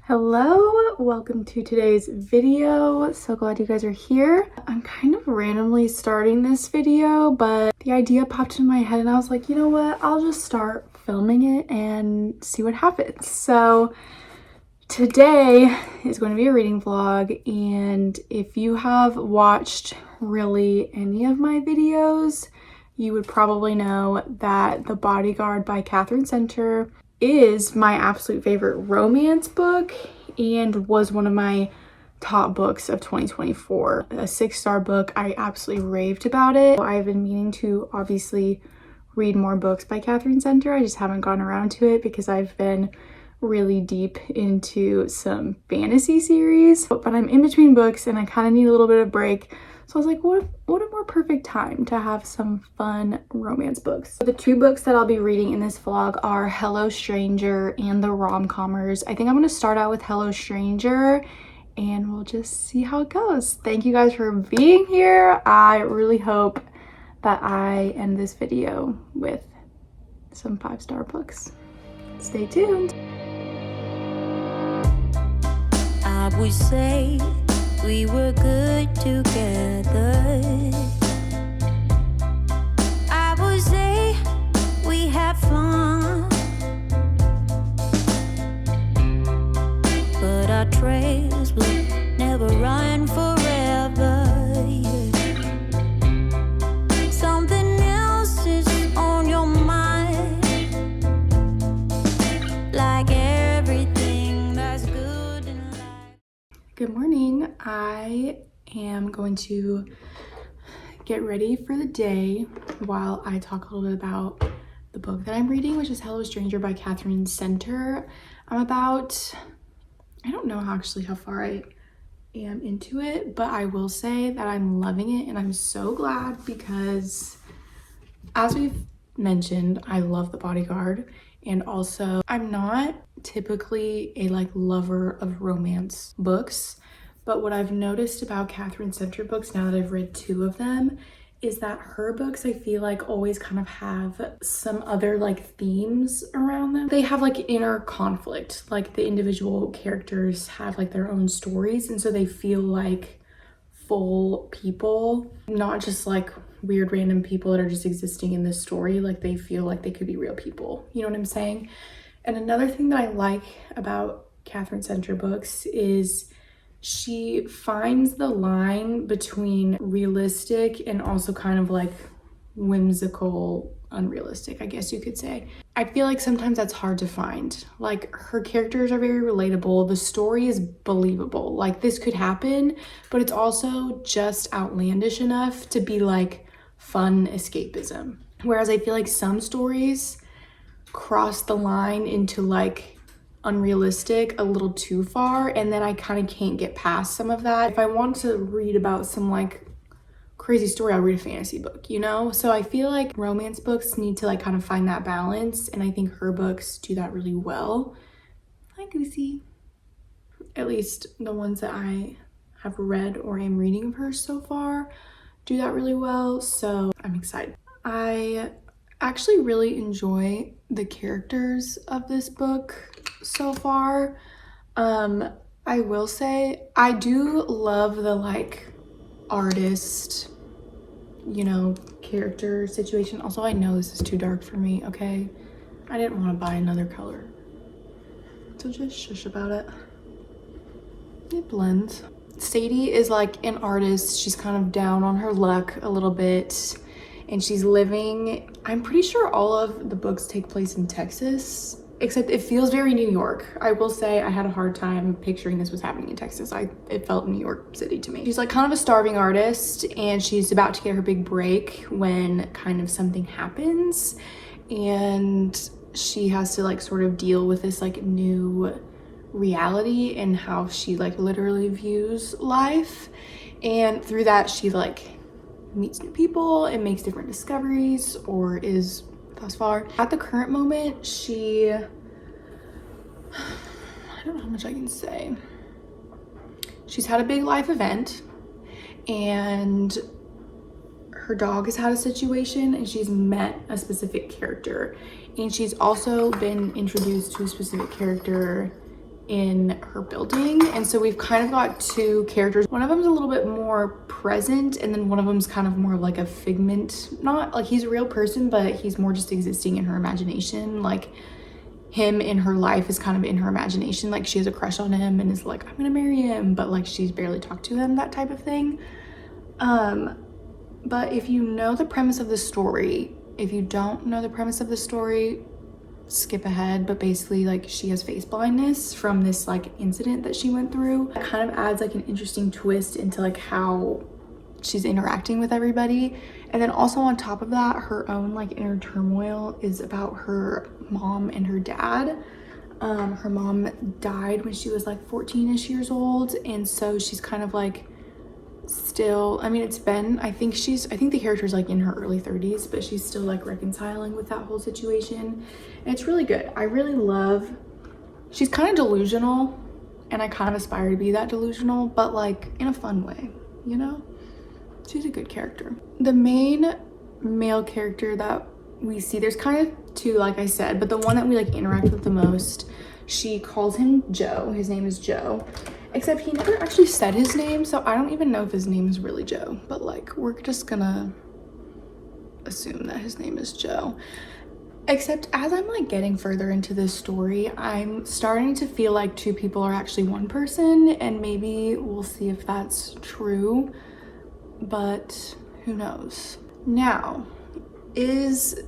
Hello, welcome to today's video. So glad you guys are here. I'm kind of randomly starting this video, but the idea popped in my head and I was like, you know what, I'll just start filming it and see what happens. So today is going to be a reading vlog, and if you have watched really any of my videos, you would probably know that The Bodyguard by Katherine Center is my absolute favorite romance book and was one of my top books of 2024. A 6-star book. I absolutely raved about it. I've been meaning to obviously read more books by Katherine Center. I just haven't gotten around to it because I've been really deep into some fantasy series, but I'm in between books and I kind of need a little bit of break. So I was like, what a more perfect time to have some fun romance books. The two books that I'll be reading in this vlog are Hello Stranger and The Rom-Commers. I think I'm going to start out with Hello Stranger and we'll just see how it goes. Thank you guys for being here. I really hope that I end this video with some 5-star books. Stay tuned. I would say we were good together. I would say we had fun, but our trails will never run forever. Something else is on your mind, like everything that's good in life. Good morning. I am going to get ready for the day while I talk a little bit about the book that I'm reading, which is Hello Stranger by Katherine Center. I don't know actually how far I am into it, but I will say that I'm loving it and I'm so glad because, as we've mentioned, I love The Bodyguard, and also I'm not typically a lover of romance books, but what I've noticed about Katherine Center books now that I've read 2 of them is that her books, I feel like, always kind of have some other themes around them. They have inner conflict, the individual characters have their own stories, and so they feel like full people, not just weird random people that are just existing in this story. They feel like they could be real people, you know what I'm saying? And another thing that I like about Katherine Center books is she finds the line between realistic and also kind of whimsical, unrealistic, I guess you could say. I feel like sometimes that's hard to find. Her characters are very relatable. The story is believable. This could happen, but it's also just outlandish enough to be fun escapism. Whereas I feel like some stories cross the line into unrealistic a little too far, and then I kind of can't get past some of that. If I want to read about some crazy story, I'll read a fantasy book, you know? So I feel like romance books need to kind of find that balance, and I think her books do that really well. Hi Goosey. At least the ones that I have read or am reading of hers so far do that really well, so I'm excited. I actually really enjoy the characters of this book so far. I will say I do love the artist, character situation. Also, I know this is too dark for me, okay? I didn't want to buy another color, so just shush about it. It blends. Sadie is an artist. She's kind of down on her luck a little bit, and she's living, I'm pretty sure all of the books take place in Texas, except it feels very New York. I will say I had a hard time picturing this was happening in Texas. It felt New York City to me. She's kind of a starving artist, and she's about to get her big break when kind of something happens, and she has to sort of deal with this new reality and how she literally views life. And through that, she meets new people and makes different discoveries, or is thus far. At the current moment, I don't know how much I can say. She's had a big life event, and her dog has had a situation, and she's met a specific character, and she's also been introduced to a specific character in her building. And so we've kind of got two characters. One of them's a little bit more present, and then one of them's kind of more like a figment. Not like he's a real person, but he's more just existing in her imagination. Like him in her life is kind of in her imagination. Like she has a crush on him and is like, I'm gonna marry him, but like she's barely talked to him, that type of thing. But if you know the premise of the story, if you don't know the premise of the story, skip ahead. But basically, like, she has face blindness from this like incident that she went through. It kind of adds like an interesting twist into like how she's interacting with everybody. And then also on top of that, her own like inner turmoil is about her mom and her dad. Her mom died when she was like 14-ish years old, and so she's kind of like still, I mean, it's been, I think the character's like in her early 30s, but she's still like reconciling with that whole situation. And it's really good. I really love, she's kind of delusional, and I kind of aspire to be that delusional, but like in a fun way, you know? She's a good character. The main male character that we see, there's kind of two, like I said, but the one that we like interact with the most, she calls him Joe. His name is Joe. Except he never actually said his name, so I don't even know if his name is really Joe. But like, we're just gonna assume that his name is Joe. Except as I'm like getting further into this story, I'm starting to feel like two people are actually one person, and maybe we'll see if that's true, but who knows. Now, is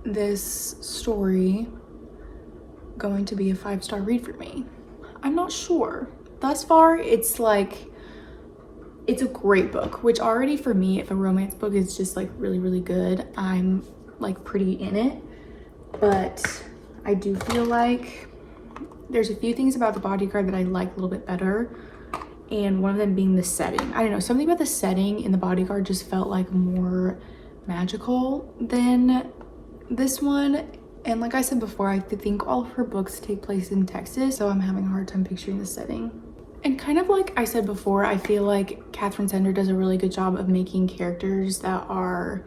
this story going to be a 5-star read for me? I'm not sure. Thus far, it's like, it's a great book, which already for me, if a romance book is just like really, really good, I'm like pretty in it. But I do feel like there's a few things about The Bodyguard that I like a little bit better. And one of them being the setting. I don't know, something about the setting in The Bodyguard just felt like more magical than this one. And like I said before, I think all of her books take place in Texas, so I'm having a hard time picturing the setting. And kind of like I said before, I feel like Katherine Center does a really good job of making characters that are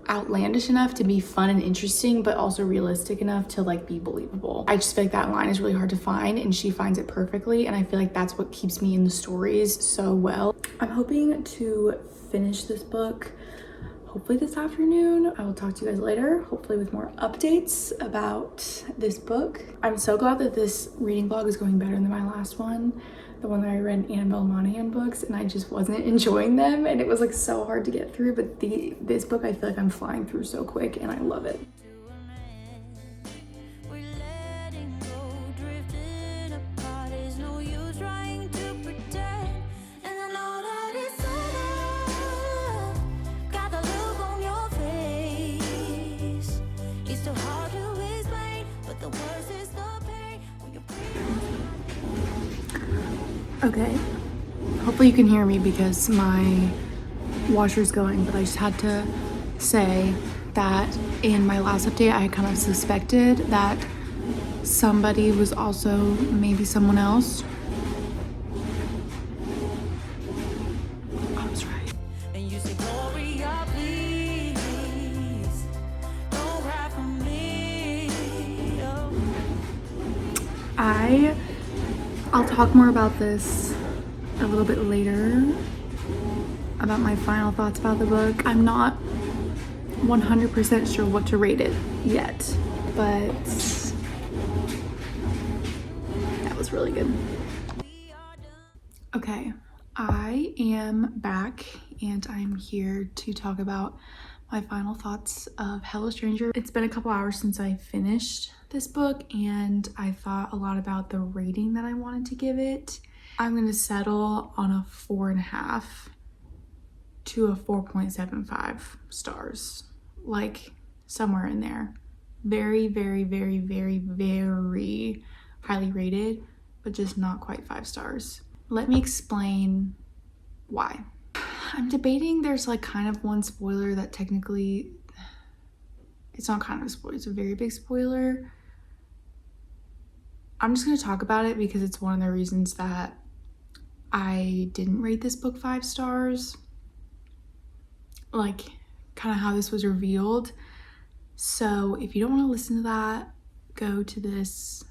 outlandish enough to be fun and interesting, but also realistic enough to like be believable. I just feel like that line is really hard to find, and she finds it perfectly, and I feel like that's what keeps me in the stories so well. I'm hoping to finish this book hopefully this afternoon. I will talk to you guys later, hopefully with more updates about this book. I'm so glad that this reading vlog is going better than my last one, the one that I read Annabelle Monahan books, and I just wasn't enjoying them, and it was like so hard to get through. But this book, I feel like I'm flying through so quick, and I love it. Okay, hopefully you can hear me because my washer's going, but I just had to say that in my last update, I kind of suspected that somebody was also maybe someone else. I was right. And you say, Gloria, please, don't cry for me. I'll talk more about this a little bit later, about my final thoughts about the book. I'm not 100% sure what to rate it yet, but that was really good. Okay, I am back, and I'm here to talk about my final thoughts of Hello Stranger. It's been a couple hours since I finished this book, and I thought a lot about the rating that I wanted to give it. I'm gonna settle on a 4.5 to a 4.75 stars, like somewhere in there. Very, very, very, very, very highly rated, but just not quite 5 stars. Let me explain why. I'm debating, there's like kind of one spoiler that technically, it's not kind of a spoiler, it's a very big spoiler. I'm just going to talk about it because it's one of the reasons that I didn't rate this book 5 stars. Like, kind of how this was revealed. So if you don't want to listen to that, go to this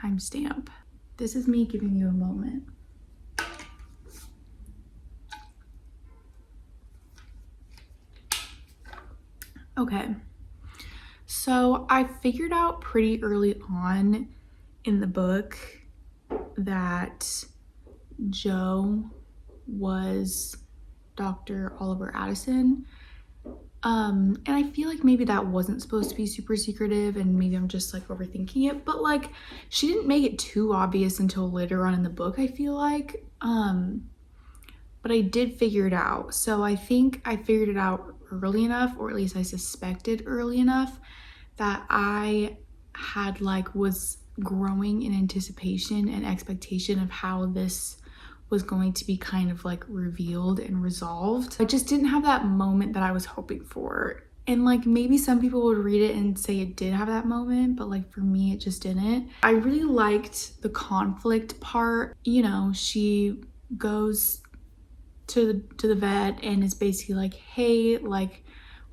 timestamp. This is me giving you a moment. Okay, so I figured out pretty early on in the book that Joe was Dr. Oliver Addison. And I feel like maybe that wasn't supposed to be super secretive and maybe I'm just like overthinking it, but like she didn't make it too obvious until later on in the book, I feel like. But I did figure it out. So I think I figured it out early enough, or at least I suspected early enough, that I had was growing in anticipation and expectation of how this was going to be kind of revealed and resolved. I just didn't have that moment that I was hoping for. And maybe some people would read it and say it did have that moment, but for me, it just didn't. I really liked the conflict part. You know, she goes to the vet and is basically like, hey,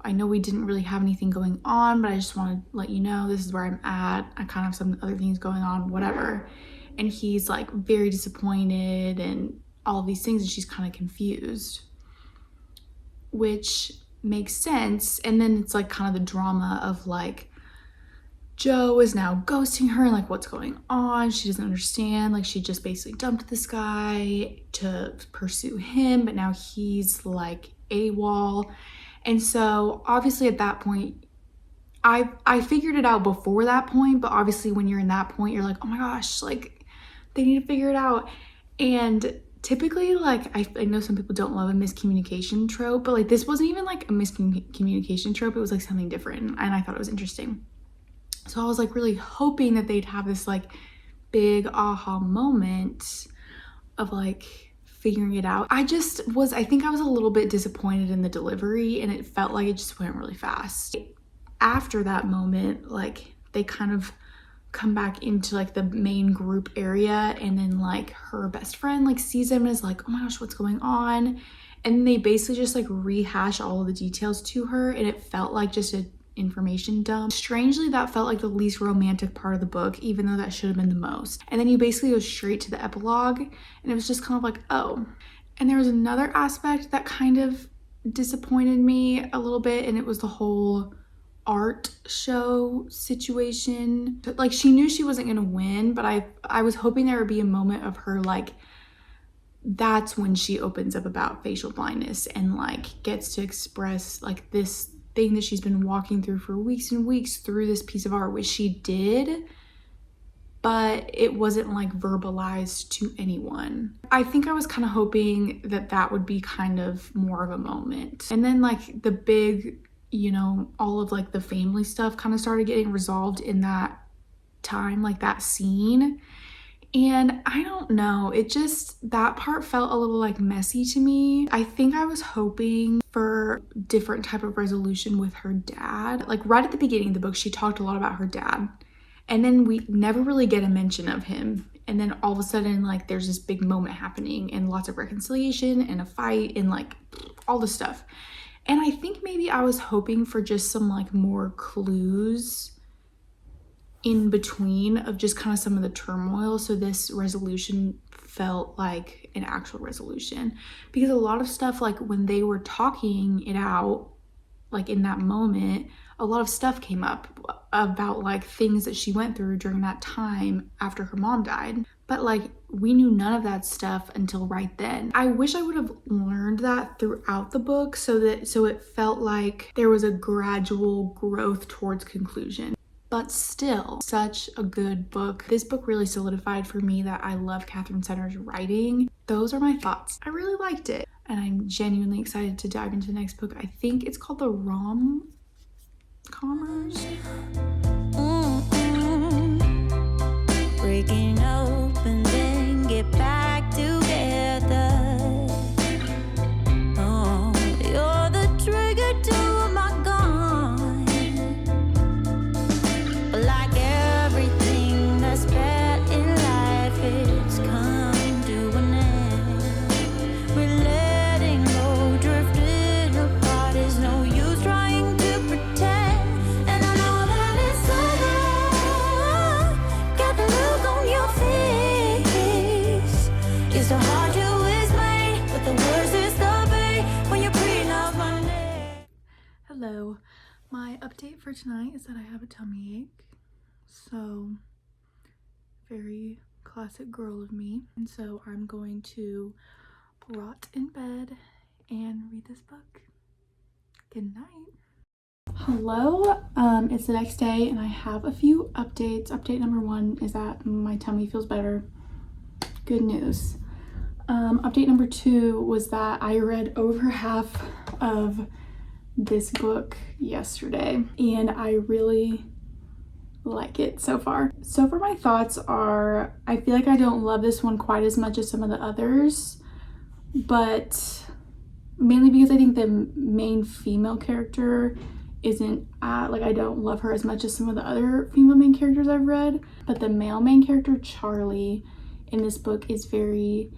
I know we didn't really have anything going on, but I just want to let you know this is where I'm at. I kind of have some other things going on, whatever. And he's very disappointed and all of these things, and she's kind of confused, which makes sense. And then it's kind of the drama of Joe is now ghosting her and what's going on. She doesn't understand. She just basically dumped this guy to pursue him, but now he's AWOL. And so obviously at that point, I figured it out before that point, but obviously when you're in that point, you're oh my gosh, they need to figure it out. And typically, I know some people don't love a miscommunication trope, but this wasn't even a miscommunication trope. It was something different, and I thought it was interesting. So I was really hoping that they'd have this big aha moment of figuring it out. I think I was a little bit disappointed in the delivery, and it felt like it just went really fast. After that moment, they kind of come back into the main group area, and then her best friend sees him and is oh my gosh, what's going on? And they basically just rehash all of the details to her, and it felt like just a information dump. Strangely, that felt the least romantic part of the book, even though that should have been the most. And then you basically go straight to the epilogue, and it was just kind of oh. And there was another aspect that kind of disappointed me a little bit, and it was the whole art show situation. She knew she wasn't gonna win, but I was hoping there would be a moment of her that's when she opens up about facial blindness and gets to express this thing that she's been walking through for weeks and weeks through this piece of art, which she did, but it wasn't verbalized to anyone. I think I was kind of hoping that would be kind of more of a moment. And then the big, all of the family stuff kind of started getting resolved in that time, that scene. And I don't know, that part felt a little messy to me. I think I was hoping for different type of resolution with her dad. Right at the beginning of the book, she talked a lot about her dad, and then we never really get a mention of him. And then all of a sudden, there's this big moment happening and lots of reconciliation and a fight and all this stuff. And I think maybe I was hoping for just some more clues in between of just kind of some of the turmoil, so this resolution felt like an actual resolution. Because a lot of stuff, when they were talking it out, in that moment, a lot of stuff came up about things that she went through during that time after her mom died, but we knew none of that stuff until right then. I wish I would have learned that throughout the book, so it felt like there was a gradual growth towards conclusion. But still, such a good book. This book really solidified for me that I love Katherine Center's writing. Those are my thoughts. I really liked it, and I'm genuinely excited to dive into the next book. I think it's called The Rom-Commers. Breaking up and then get back together. Oh, you're the trigger to my gun. But like everything that's bad in life, it's come to an end. We're letting go, drifting apart. There's no use trying to pretend. And I know that it's so My update for tonight is that I have a tummy ache. So, very classic girl of me. And so I'm going to rot in bed and read this book. Good night. Hello, it's the next day and I have a few updates. Update number 1 is that my tummy feels better. Good news. Update number 2 was that I read over half of this book yesterday and I really like it so far. So far my thoughts are, I feel like I don't love this one quite as much as some of the others, but mainly because I think the main female character isn't like, I don't love her as much as some of the other female main characters I've read, but the male main character Charlie in this book is very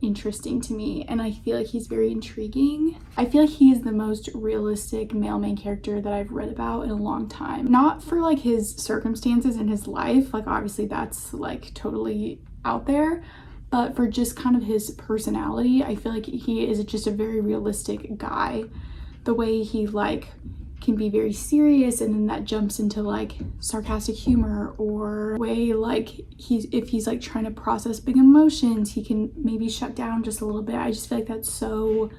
interesting to me and I feel like he's very intriguing. I feel like he is the most realistic male main character that I've read about in a long time. Not for like his circumstances in his life, like obviously that's like totally out there, but for just kind of his personality, I feel like he is just a very realistic guy. The way he like can be very serious and then that jumps into like sarcastic humor, or way like if he's like trying to process big emotions, he can maybe shut down just a little bit. I just feel like that's so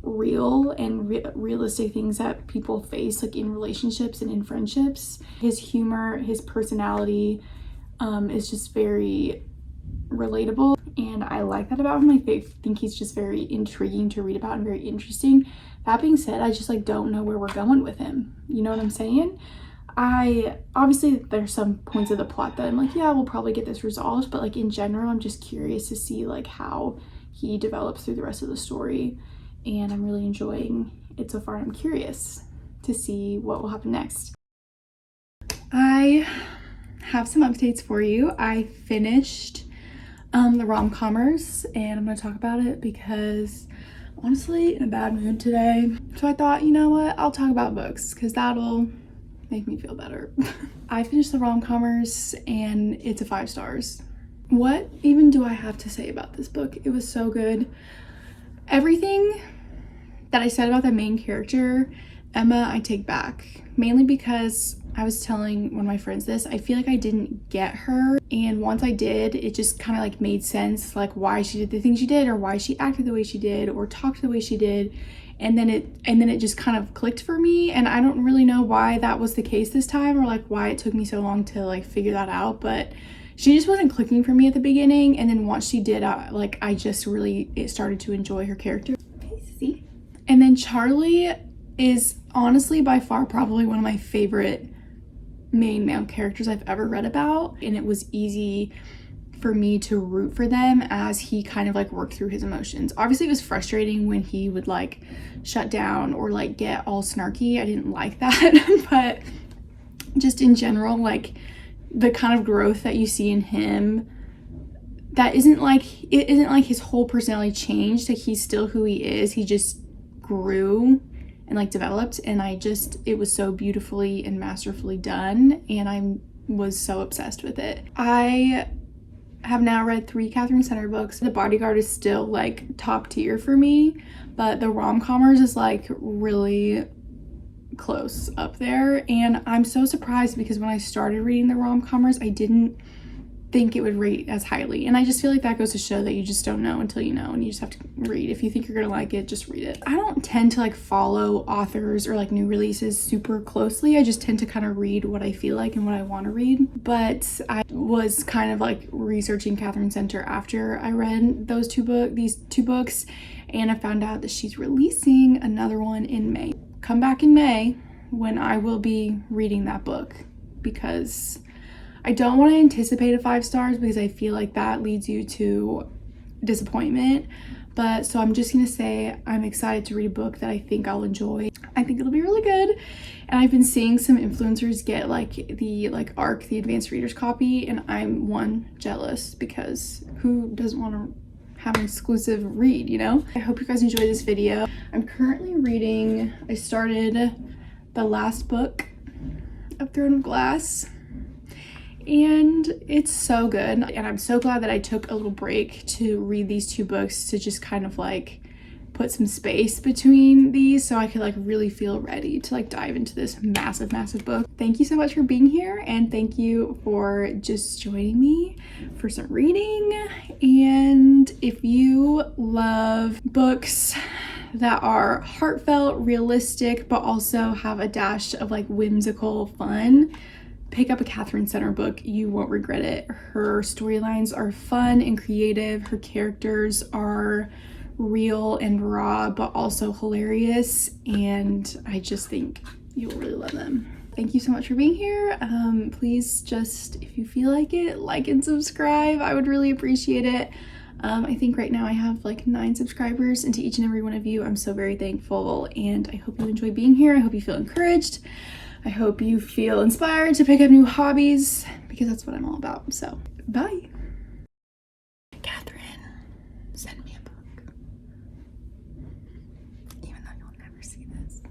real and realistic things that people face like in relationships and in friendships. His humor, his personality is just very relatable and I like that about him. I think he's just very intriguing to read about and very interesting. That being said, I just like don't know where we're going with him. You know what I'm saying? Obviously there's some points of the plot that I'm like, yeah, we'll probably get this resolved, but like in general, I'm just curious to see like how he develops through the rest of the story, and I'm really enjoying it so far. And I'm curious to see what will happen next. I have some updates for you. I finished the rom-commers and I'm going to talk about it because honestly in a bad mood today. So I thought, you know what, I'll talk about books because that'll make me feel better. I finished the rom-commers and it's a 5 stars. What even do I have to say about this book? It was so good. Everything that I said about the main character, Emma, I take back. Mainly because I was telling one of my friends this, I feel like I didn't get her, and once I did, it just kind of like made sense, like why she did the things she did or why she acted the way she did or talked the way she did, and then it just kind of clicked for me. And I don't really know why that was the case this time, or like why it took me so long to like figure that out, but she just wasn't clicking for me at the beginning, and then once she did, like I just really started to enjoy her character. Okay, see? And then Charlie is honestly by far probably one of my favorite main male characters I've ever read about, and it was easy for me to root for them as he kind of like worked through his emotions. Obviously it was frustrating when he would like shut down or like get all snarky. I didn't like that but just in general, like the kind of growth that you see in him, that isn't like his whole personality changed. Like he's still who he is, he just grew and like developed, and it was so beautifully and masterfully done, and I was so obsessed with it. I have now read 3 Katherine Center books. The Bodyguard is still like top tier for me, but the rom-commers is like really close up there, and I'm so surprised because when I started reading the rom-commers, I didn't think it would rate as highly, and I just feel like that goes to show that you just don't know until you know, and you just have to read. If you think you're gonna like it, just read it. I don't tend to like follow authors or like new releases super closely. I just tend to kind of read what I feel like and what I want to read, but I was kind of like researching Katherine Center after I read these two books, and I found out that she's releasing another one in May. Come back in May when I will be reading that book, because I don't want to anticipate a 5 stars because I feel like that leads you to disappointment. But so I'm just gonna say I'm excited to read a book that I think I'll enjoy. I think it'll be really good. And I've been seeing some influencers get like the ARC, the advanced reader's copy, and I'm jealous because who doesn't want to have an exclusive read, you know? I hope you guys enjoy this video. I'm currently reading, I started the last book of Throne of Glass, and it's so good, and I'm so glad that I took a little break to read these 2 books to just kind of like put some space between these so I could like really feel ready to like dive into this massive book. Thank you so much for being here, and thank you for just joining me for some reading. And if you love books that are heartfelt, realistic, but also have a dash of like whimsical fun, pick up a Katherine Center book. You won't regret it. Her storylines are fun and creative. Her characters are real and raw, but also hilarious, and I just think you'll really love them. Thank you so much for being here. Please just, if you feel like it, like and subscribe. I would really appreciate it. I think right now I have like 9 subscribers, and to each and every one of you, I'm so very thankful, and I hope you enjoy being here. I hope you feel encouraged. I hope you feel inspired to pick up new hobbies, because that's what I'm all about. So, bye. Katherine, send me a book. Even though you'll never see this.